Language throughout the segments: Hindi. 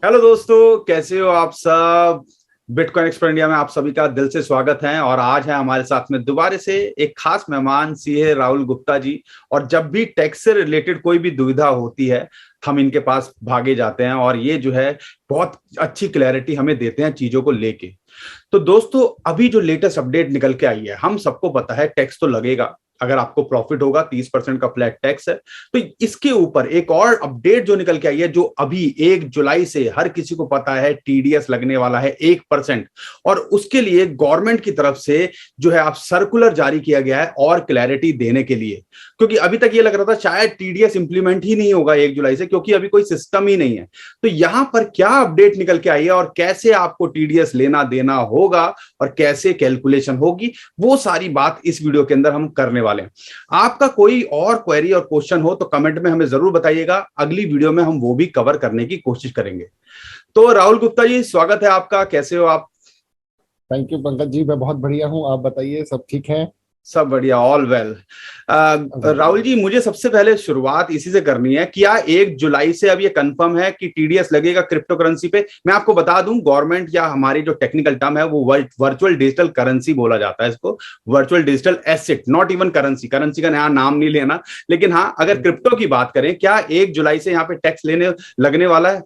हेलो दोस्तों, कैसे हो आप सब। बिटकॉइन एक्सपर्ट इंडिया में आप सभी का दिल से स्वागत है। और आज है हमारे साथ में दोबारा से एक खास मेहमान सीए राहुल गुप्ता जी। और जब भी टैक्स से रिलेटेड कोई भी दुविधा होती है, हम इनके पास भागे जाते हैं और ये जो है बहुत अच्छी क्लैरिटी हमें देते हैं चीजों को लेके। तो दोस्तों, अभी जो लेटेस्ट अपडेट निकल के आई है, हम सबको पता है टैक्स तो लगेगा। अगर आपको प्रॉफिट होगा 30% का फ्लैट टैक्स है। तो इसके ऊपर एक और अपडेट जो निकल के आई है, जो अभी 1 जुलाई से हर किसी को पता है टीडीएस लगने वाला है 1%। और उसके लिए गवर्नमेंट की तरफ से जो है आप सर्कुलर जारी किया गया है और क्लैरिटी देने के लिए। क्योंकि अभी तक ये लग रहा था शायद टीडीएस इंप्लीमेंट ही नहीं होगा 1 जुलाई से, क्योंकि अभी कोई सिस्टम ही नहीं है। तो यहां पर क्या अपडेट निकल के आई है और कैसे आपको टीडीएस लेना देना होगा और कैसे कैलकुलेशन होगी, वो सारी बात इस वीडियो के अंदर हम करने वाले हैं। आपका कोई और क्वेरी और क्वेश्चन हो तो कमेंट में हमें जरूर बताइएगा, अगली वीडियो में हम वो भी कवर करने की कोशिश करेंगे। तो राहुल गुप्ता जी, स्वागत है आपका, कैसे हो आप। थैंक यू पंकज जी, मैं बहुत बढ़िया हूँ। आप बताइए, सब ठीक है? सब बढ़िया, ऑल वेल। राहुल जी, मुझे सबसे पहले शुरुआत इसी से करनी है। क्या 1 जुलाई से अब ये कंफर्म है कि टीडीएस लगेगा क्रिप्टो करेंसी पे? मैं आपको बता दूं, गवर्नमेंट या हमारी जो टेक्निकल टर्म है वो वर्चुअल डिजिटल करेंसी बोला जाता है इसको। Virtual digital asset, not even currency. Currency का नया नाम नहीं लेना। लेकिन हाँ, अगर क्रिप्टो की बात करें, क्या 1 जुलाई से यहाँ पे टैक्स लेने लगने वाला है, हाँ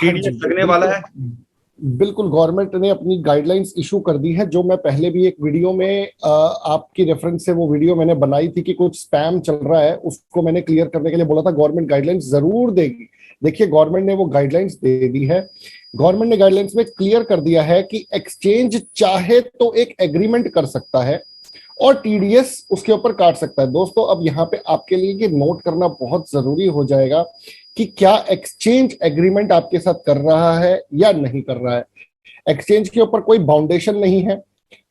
जी, टीडीएस लगने वाला बिल्कुल। है? बिल्कुल, गवर्नमेंट ने अपनी गाइडलाइंस इशू कर दी है। जो मैं पहले भी एक वीडियो में आपकी रेफरेंस से वो वीडियो मैंने बनाई थी कि कुछ स्पैम चल रहा है, उसको मैंने क्लियर करने के लिए बोला था गवर्नमेंट गाइडलाइंस जरूर देगी। देखिए, गवर्नमेंट ने वो गाइडलाइंस दे दी है। गवर्नमेंट ने गाइडलाइंस में क्लियर कर दिया है कि एक्सचेंज चाहे तो एक एग्रीमेंट कर सकता है और टीडीएस उसके ऊपर काट सकता है। दोस्तों, अब यहाँ पे आपके लिए ये नोट करना बहुत जरूरी हो जाएगा कि क्या एक्सचेंज एग्रीमेंट आपके साथ कर रहा है या नहीं कर रहा है। एक्सचेंज के ऊपर कोई बाउंडेशन नहीं है,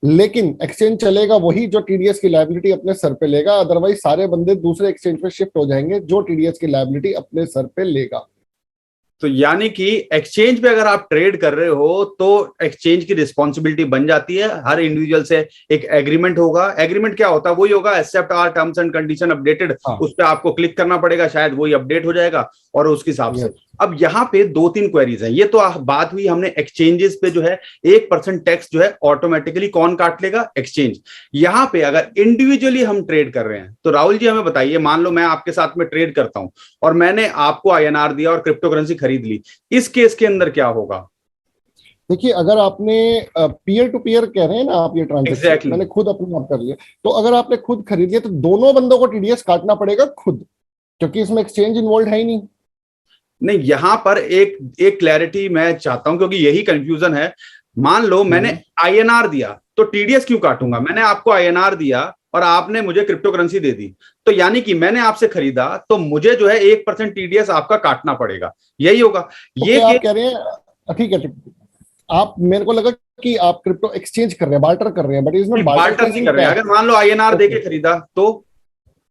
लेकिन एक्सचेंज चलेगा वही जो टीडीएस की लायबिलिटी अपने सर पे लेगा। अदरवाइज सारे बंदे दूसरे एक्सचेंज पे शिफ्ट हो जाएंगे जो टीडीएस की लायबिलिटी अपने सर पे लेगा। तो यानी कि एक्सचेंज पे अगर आप ट्रेड कर रहे हो तो एक्सचेंज की रिस्पॉन्सिबिलिटी बन जाती है। हर इंडिविजुअल से एक एग्रीमेंट होगा। एग्रीमेंट क्या होता है? वही होगा, except our terms and condition updated. हाँ। उस पर आपको क्लिक करना पड़ेगा, शायद वही अपडेट हो जाएगा और उसके हिसाब से। यस। अब यहाँ पे 2-3 क्वेरीज हैं। ये तो बात हुई हमने एक्सचेंजेस पे जो है 1% टैक्स जो है ऑटोमेटिकली कौन काट लेगा? एक्सचेंज। यहाँ पे अगर इंडिविजुअली हम ट्रेड कर रहे हैं तो राहुल जी हमें बताइए, मान लो मैं आपके साथ में ट्रेड करता हूं और मैंने आपको आईएनआर दिया और क्रिप्टो करेंसी खरीद ली, इस केस के अंदर क्या होगा? देखिए, अगर आपने पीयर टू पीयर कह रहे हैं ना आप, ये ट्रांजेक्शन एग्जैक्टली मैंने खुद अपने आप कर लिया। तो अगर आपने खुद खरीद लिया तो दोनों बंदों को टीडीएस काटना पड़ेगा खुद, क्योंकि इसमें एक्सचेंज इन्वॉल्व है ही नहीं। नहीं, यहां पर एक एक क्लैरिटी मैं चाहता हूं, क्योंकि यही कंफ्यूजन है। मान लो मैंने आईएनआर दिया तो टीडीएस क्यों काटूंगा? मैंने आपको आईएनआर दिया और आपने मुझे क्रिप्टो करेंसी दे दी, तो यानी कि मैंने आपसे खरीदा तो मुझे जो है 1% टीडीएस आपका काटना पड़ेगा, यही होगा ये ओके, आप केस। कह रहे हैं ठीक है, ठीक है। आप, मेरे को लगा कि आप क्रिप्टो एक्सचेंज कर रहे हैं, बार्टर कर रहे हैं, बट इसमें बार्टर बार्टर नहीं एक्सचेंजिंग कर रहे क्या हैं। है? अगर मान लो आईएनआर ओके, देके खरीदा तो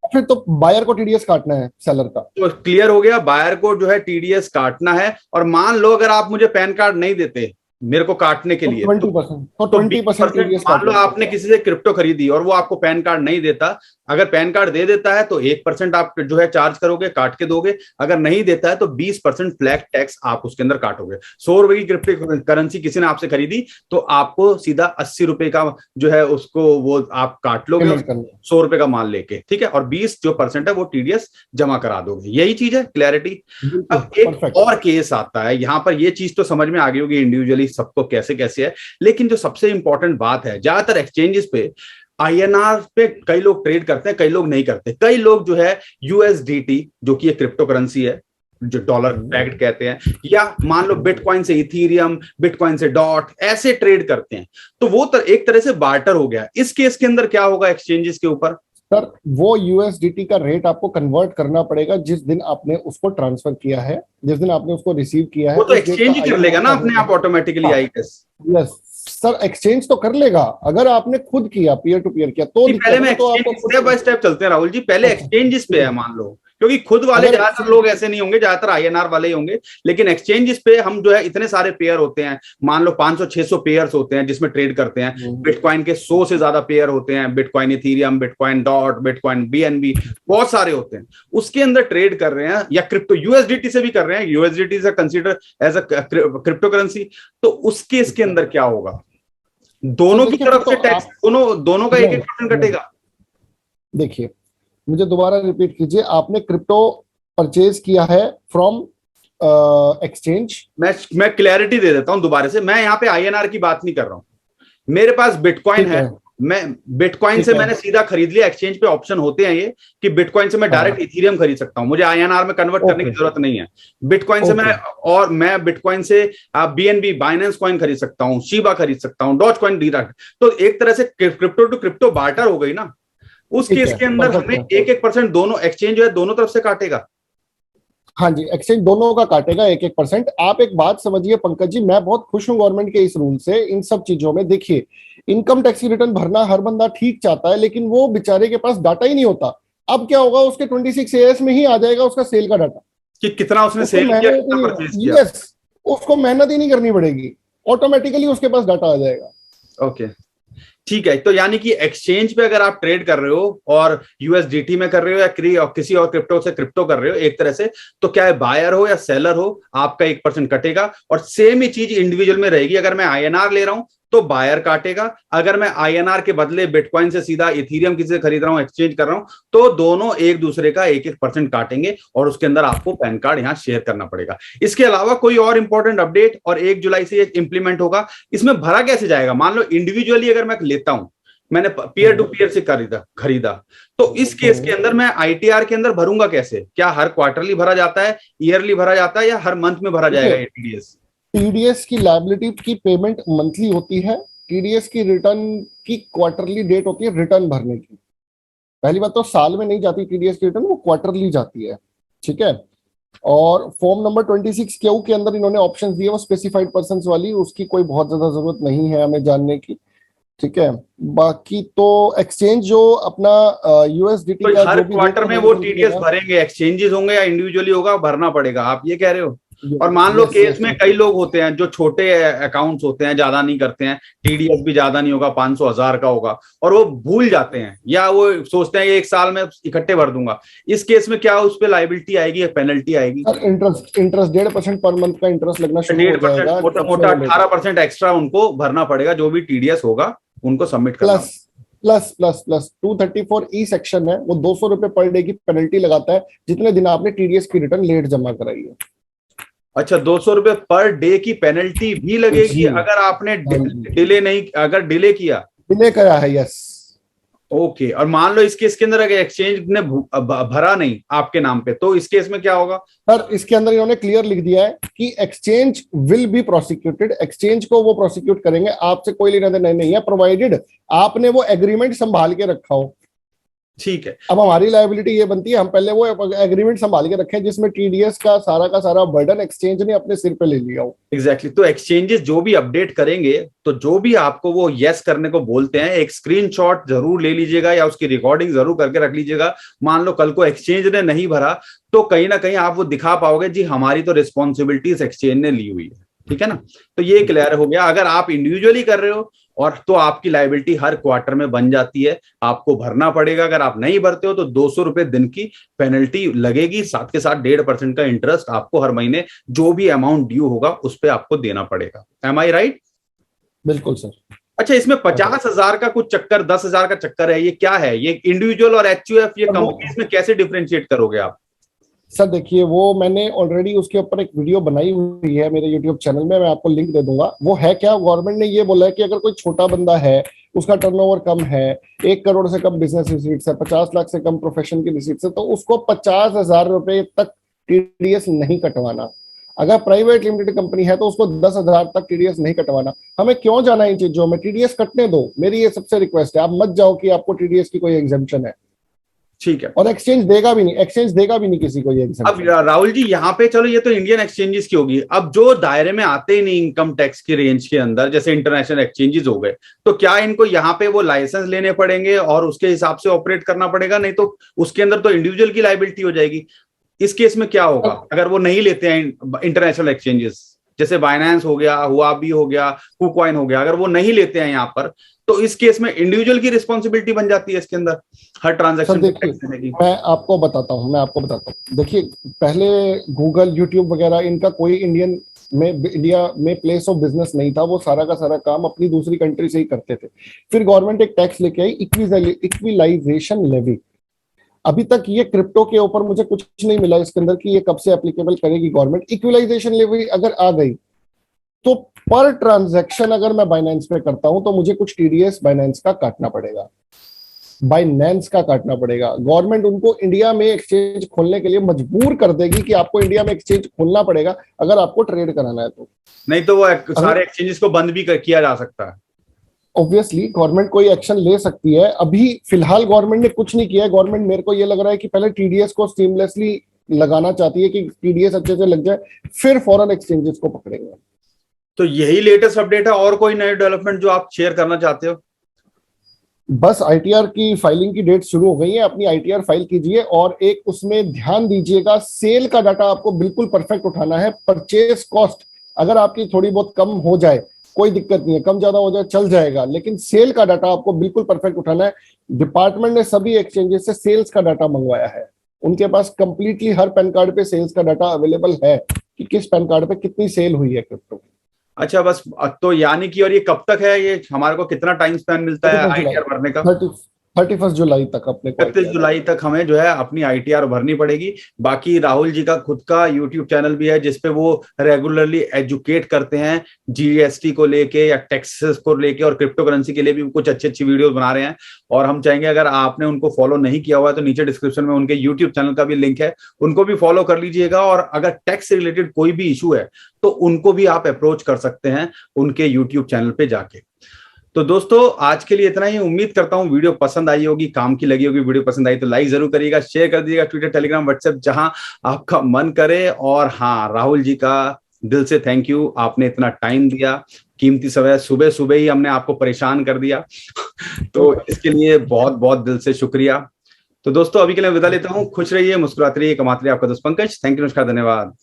फिर तो बायर को टीडीएस काटना है सेलर का। क्लियर हो गया, बायर को जो है टीडीएस काटना है। और मान लो अगर आप मुझे पैन कार्ड नहीं देते मेरे को काटने के तो लिए, तो 20%, तो तो 20% 20%। टीडीएस मान लो काटेगा। आपने किसी से क्रिप्टो खरीदी और वो आपको पैन कार्ड नहीं देता। अगर पैन कार्ड दे देता है तो 1% आप जो है चार्ज करोगे, काट के दोगे। अगर नहीं देता है तो 20% फ्लैट टैक्स आप उसके अंदर काटोगे। 100 रुपए की क्रिप्टो करेंसी किसी ने आपसे खरीदी तो आपको सीधा 80 रुपए का जो है उसको वो आप काट लोगे, पेमेंट करना। 100 रुपए का माल लेके, ठीक है। और 20% है वो टीडीएस जमा करा दोगे। यही चीज है, क्लैरिटी। बिल्कुल अब एक परफेक्ट। और केस आता है यहाँ पर, ये चीज तो समझ में आ गई होगी इंडिविजुअली सबको कैसे कैसे है। लेकिन जो सबसे इंपॉर्टेंट बात है, ज्यादातर एक्सचेंजेस पे आईएनआर पे कई लोग ट्रेड करते हैं, कई लोग नहीं करते। कई लोग जो है यूएसडीटी, जो कि एक क्रिप्टो करेंसी है, जो डॉलर बैक्ड कहते हैं, या मान लो बिटकॉइन से इथीरियम, बिटकॉइन से डॉट, ऐसे ट्रेड करते हैं। तो वो एक तरह से बार्टर हो गया। इस केस के अंदर क्या होगा एक्सचेंजेस के ऊपर? सर, वो यूएसडीटी का रेट आपको कन्वर्ट करना पड़ेगा जिस दिन आपने उसको ट्रांसफर किया है, जिस दिन आपने उसको रिसीव किया है, वो तो उस डेट का एक्सचेंज ही कर लेगा आईएनआर ना का अपने रेट। आप ऑटोमेटिकली, हाँ, I guess. Yes sir, exchange तो कर लेगा। अगर आपने खुद किया, पीयर टू पीयर किया, तो पहले दिक्कत मैं है, तो एक्सचेंज आपको खुद। स्टेप बाय स्टेप चलते हैं राहुल जी। पहले अच्छा, एक्सचेंजेस ठीक पे है। है मान लो, क्योंकि खुद वाले अगर ज्यादातर लोग ऐसे नहीं होंगे, ज्यादातर आईएनआर वाले ही होंगे, लेकिन एक्सचेंजेस पे हम जो है इतने सारे पेयर होते हैं, मान लो 500-600 पेयर्स होते हैं जिसमें ट्रेड करते हैं, बिटकॉइन के 100 से ज्यादा पेयर होते हैं, bitcoin Ethereum, bitcoin dot, bitcoin BNB, बहुत सारे होते हैं, उसके अंदर ट्रेड कर रहे हैं, या क्रिप्टो यूएसडीटी से भी कर रहे हैं, यूएसडीटी से consider as a crypto currency, तो उस केस के अंदर क्या होगा? दोनों की तरफ से टैक्स, दोनों का 1-1% कटेगा। देखिए, मुझे दोबारा रिपीट कीजिए, आपने क्रिप्टो परचेज किया है फ्रॉम एक्सचेंज। मैं क्लैरिटी दे देता हूं दोबारा से, मैं यहाँ पे आईएनआर की बात नहीं कर रहा हूं, मेरे पास बिटकॉइन है, मैं बिटकॉइन से मैंने सीधा खरीद लिया, एक्सचेंज पे ऑप्शन होते हैं ये कि बिटकॉइन से मैं डायरेक्ट इथीरियम खरीद सकता हूं, मुझे आईएनआर में कन्वर्ट करने की जरूरत नहीं है। बिटकॉइन से मैं बिटकॉइन से बीएनबी, बाइनेंस कॉइन खरीद सकता हूं, शीबा खरीद सकता हूं, डॉज कॉइन डायरेक्ट, तो एक तरह से क्रिप्टो टू क्रिप्टो बार्टर हो गई ना। उस केस के अंदर हमें 1-1% दोनों एक्सचेंज जो है दोनों तरफ से काटेगा। हाँ जी, एक्सचेंज दोनों का काटेगा 1-1%। आप एक बात समझिए पंकज जी, मैं बहुत खुश हूं गवर्नमेंट के इस रूल से। इन सब चीजों में देखिए, इनकम टैक्स की रिटर्न भरना हर बंदा ठीक चाहता है, लेकिन वो बेचारे के पास डाटा ही नहीं होता। अब क्या होगा, उसके 26 में ही आ जाएगा उसका सेल का डाटा कि कितना उसने सेल किया, कितना परचेज किया। यस, उसको मेहनत ही नहीं करनी पड़ेगी, ऑटोमेटिकली उसके पास डाटा आ जाएगा। ओके, ठीक है। तो यानी कि एक्सचेंज पे अगर आप ट्रेड कर रहे हो और यूएसडीटी में कर रहे हो या किसी और क्रिप्टो से क्रिप्टो कर रहे हो एक तरह से, तो क्या है, बायर हो या सेलर हो, आपका 1% कटेगा। और सेम ही चीज इंडिविजुअल में रहेगी, अगर मैं आईएनआर ले रहा हूं तो बायर काटेगा, अगर मैं आईएनआर के बदले बिटकॉइन से सीधा इथीरियम किसी से खरीद रहा हूं, एक्सचेंज कर रहा हूं, तो दोनों एक दूसरे का 1-1% काटेंगे और उसके अंदर आपको पैन कार्ड यहां शेयर करना पड़ेगा। इसके अलावा कोई और इंपॉर्टेंट अपडेट, और 1 जुलाई से ये इंप्लीमेंट होगा, इसमें भरा कैसे जाएगा? मान लो इंडिविजुअली अगर मैं लेता हूं, मैंने पीयर टू पीयर से खरीदा, तो इस केस के अंदर मैं आईटीआर के अंदर भरूंगा कैसे? क्या हर क्वार्टरली भरा जाता है, ईयरली भरा जाता है, या हर मंथ में भरा जाएगा ये टीडीएस? टीडीएस की लायबिलिटी की पेमेंट मंथली होती है, टीडीएस की रिटर्न की क्वार्टरली डेट होती है रिटर्न भरने की। पहली बात तो साल में नहीं जाती टीडीएस की रिटर्न, वो क्वार्टरली जाती है, ठीक है। और फॉर्म नंबर 26 क्यू के अंदर इन्होंने ऑप्शंस दिए, वो स्पेसिफाइड पर्संस वाली, उसकी कोई बहुत ज्यादा जरूरत नहीं है हमें जानने की, ठीक है। बाकी तो एक्सचेंज जो अपना यूएसडीटी तो का हर जो भी क्वार्टर में वो टीडीएस भरेंगे, एक्सचेंजेस होंगे या इंडिविजुअली होगा, भरना पड़ेगा, आप ये कह रहे हो? और मान लो केस में कई लोग होते हैं जो छोटे अकाउंट्स होते हैं, ज्यादा नहीं करते हैं, टीडीएस भी ज्यादा नहीं होगा, 500-1000 का होगा, और वो भूल जाते हैं या वो सोचते हैं एक साल में इकट्ठे भर दूंगा, इस केस में क्या उस पर लाइबिलिटी आएगी या पेनल्टी आएगी? इंटरेस्ट 1.5% पर मंथ का इंटरेस्ट लगना शुरू हो जाएगा, मोटा मोटा 18% एक्स्ट्रा उनको भरना पड़ेगा, जो भी टीडीएस होगा उनको सबमिट करना। प्लस 234E सेक्शन है, वो 200 रुपए पर डे की पेनल्टी लगाता है जितने दिन आपने टीडीएस की रिटर्न लेट जमा कराई है। अच्छा, 200 रुपए पर डे की पेनल्टी भी लगेगी अगर आपने डिले किया है? यस। ओके, और मान लो इस केस के अंदर अगर एक्सचेंज ने भरा नहीं आपके नाम पे, तो इस केस में क्या होगा? सर, इसके अंदर इन्होंने क्लियर लिख दिया है कि exchange will be prosecuted, exchange को वो प्रोसिक्यूट करेंगे, आपसे कोई लेना देना नहीं है, प्रोवाइडेड आपने वो एग्रीमेंट संभाल के रखा हो। ठीक है, अब हमारी लायबिलिटी ये बनती है, हम पहले वो एग्रीमेंट संभाल के रखें जिसमें टीडीएस का सारा बर्डन एक्सचेंज ने अपने सिर पे ले लिया हो। एग्जैक्टली। तो एक्सचेंजेस जो भी अपडेट करेंगे, तो जो भी आपको वो यस करने को बोलते हैं, एक स्क्रीनशॉट जरूर ले लीजिएगा या उसकी रिकॉर्डिंग जरूर करके रख लीजिएगा। मान लो कल को एक्सचेंज ने नहीं भरा, तो कहीं ना कहीं आप वो दिखा पाओगे, जी हमारी तो रिस्पॉन्सिबिलिटीज एक्सचेंज ने ली हुई है, ठीक है ना। तो ये क्लियर हो गया। अगर आप इंडिविजुअली कर रहे हो और तो आपकी लायबिलिटी हर क्वार्टर में बन जाती है, आपको भरना पड़ेगा। अगर आप नहीं भरते हो तो 200 रुपए दिन की पेनल्टी लगेगी, साथ के साथ 1.5% का इंटरेस्ट आपको हर महीने जो भी अमाउंट ड्यू होगा उस पर आपको देना पड़ेगा। एम आई राइट? बिल्कुल सर। अच्छा, इसमें 50,000 का कुछ चक्कर, 10,000 का चक्कर है, ये क्या है? ये इंडिविजुअल और एचयूएफ, ये कंपनीज में कैसे डिफरेंशिएट करोगे आप? सर देखिए, वो मैंने ऑलरेडी उसके ऊपर एक वीडियो बनाई हुई है मेरे यूट्यूब चैनल में, मैं आपको लिंक दे दूंगा। वो है क्या, गवर्नमेंट ने ये बोला है कि अगर कोई छोटा बंदा है, उसका टर्नओवर कम है, 1 करोड़ से कम बिजनेस रिसीट्स है, 50 लाख से कम प्रोफेशन की रिसीट्स है, तो उसको 50,000 रुपए तक टीडीएस नहीं कटवाना। अगर प्राइवेट लिमिटेड कंपनी है तो उसको 10,000 तक टीडीएस नहीं कटवाना। हमें क्यों जाना इन चीजों में, टीडीएस कटने दो, मेरी ये सबसे रिक्वेस्ट है। आप मत जाओ कि आपको टीडीएस की कोई एग्जेम्पशन है। ठीक है। और एक्सचेंज देगा भी नहीं, एक्सचेंज देगा भी नहीं किसी को ये अब राहुल जी यहाँ पे चलो ये तो इंडियन एक्सचेंजेस की होगी, अब जो दायरे में आते ही नहीं इनकम टैक्स की रेंज के अंदर, जैसे इंटरनेशनल एक्सचेंजेस हो गए, तो क्या इनको यहाँ पे वो लाइसेंस लेने पड़ेंगे और उसके हिसाब से ऑपरेट करना पड़ेगा? नहीं तो उसके अंदर तो इंडिविजुअल की लाइबिलिटी हो जाएगी। इस केस में क्या होगा अगर वो नहीं लेते हैं इंटरनेशनल एक्सचेंजेस, जैसे बाइनेंस हो गया, हुआबी हो गया, कुकॉइन हो गया, अगर वो नहीं लेते हैं यहाँ पर, तो इस केस में इंडिविजुअल की रिस्पॉन्सिबिलिटी बन जाती है इसके अंदर हर ट्रांजैक्शन देने की। मैं आपको बताता हूँ, देखिए पहले गूगल, यूट्यूब वगैरह इनका कोई इंडिया में प्लेस ऑफ बिजनेस नहीं था, वो सारा का सारा काम अपनी दूसरी कंट्री से ही करते थे। फिर गवर्नमेंट एक टैक्स लेके आई, इक्विलाइजेशन लेवी। अभी तक ये क्रिप्टो के ऊपर मुझे कुछ नहीं मिला इसके अंदर कि ये कब से एप्लीकेबल करेगी गवर्नमेंट। इक्विलाइजेशन लेवी अगर आ गई तो पर ट्रांजैक्शन अगर मैं बाइनेंस पे करता हूं तो मुझे कुछ टीडीएस बाइनेंस का काटना पड़ेगा, गवर्नमेंट उनको इंडिया में एक्सचेंज खोलने के लिए मजबूर कर देगी कि आपको इंडिया में एक्सचेंज खोलना पड़ेगा अगर आपको ट्रेड कराना है तो। नहीं तो वो सारे एक्सचेंजेस को बंद भी किया जा सकता है। ऑब्वियसली गवर्नमेंट कोई एक्शन ले सकती है। अभी फिलहाल गवर्नमेंट ने कुछ नहीं किया है। गवर्नमेंट, मेरे को ये लग रहा है कि पहले टीडीएस को सीमलेसली लगाना चाहती है कि टीडीएस अच्छे से लग जाए, फिर फॉरेन एक्सचेंजेस को पकड़ेंगे। तो यही लेटेस्ट अपडेट है, और कोई नए डेवलपमेंट जो आप शेयर करना चाहते हो? बस आईटीआर की फाइलिंग की डेट शुरू हो गई है, अपनी आईटीआर फाइल कीजिए और एक उसमें ध्यान दीजिएगा, सेल का डाटा आपको बिल्कुल परफेक्ट उठाना है। परचेज कॉस्ट अगर आपकी थोड़ी बहुत कम हो जाए कोई दिक्कत नहीं है, कम ज्यादा हो जाए चल जाएगा, लेकिन सेल का डाटा आपको बिल्कुल परफेक्ट उठाना है। डिपार्टमेंट ने सभी एक्सचेंजेस से सेल्स का डाटा मंगवाया है, उनके पास कंप्लीटली हर पैन कार्ड पे सेल्स का डाटा अवेलेबल है कि किस पैन कार्ड पे कितनी सेल हुई है क्रिप्टो। अच्छा, बस तो यानी कि, और ये कब तक है, ये हमारे को कितना टाइम स्पेन मिलता है आईटीआर भरने का? 31 जुलाई तक अपने 31 जुलाई तक हमें जो है अपनी आईटीआर भरनी पड़ेगी। बाकी राहुल जी का खुद का यूट्यूब चैनल भी है जिसपे वो रेगुलरली एजुकेट करते हैं जीएसटी को लेके या टैक्सेस को लेके, और क्रिप्टो करेंसी के लिए भी कुछ अच्छी अच्छी वीडियोस बना रहे हैं। और हम चाहेंगे अगर आपने उनको फॉलो नहीं किया हुआ है तो नीचे डिस्क्रिप्शन में उनके यूट्यूब चैनल का भी लिंक है, उनको भी फॉलो कर लीजिएगा। और अगर टैक्स से रिलेटेड कोई भी इशू है तो उनको भी आप अप्रोच कर सकते हैं उनके यूट्यूब चैनल पे जाके। तो दोस्तों आज के लिए इतना ही। उम्मीद करता हूं वीडियो पसंद आई होगी, काम की लगी होगी। वीडियो पसंद आई तो लाइक जरूर करिएगा, शेयर कर दीजिएगा, ट्विटर, टेलीग्राम, व्हाट्सएप, जहां आपका मन करे। और हाँ, राहुल जी का दिल से थैंक यू, आपने इतना टाइम दिया, कीमती समय, सुबह सुबह ही हमने आपको परेशान कर दिया तो इसके लिए बहुत बहुत दिल से शुक्रिया। तो दोस्तों अभी के लिए विदा लेता हूं। खुश रहिए, मुस्कुराते रहिए, कमाते रहिए। आपका दोस्त पंकज। थैंक यू, नमस्कार, धन्यवाद।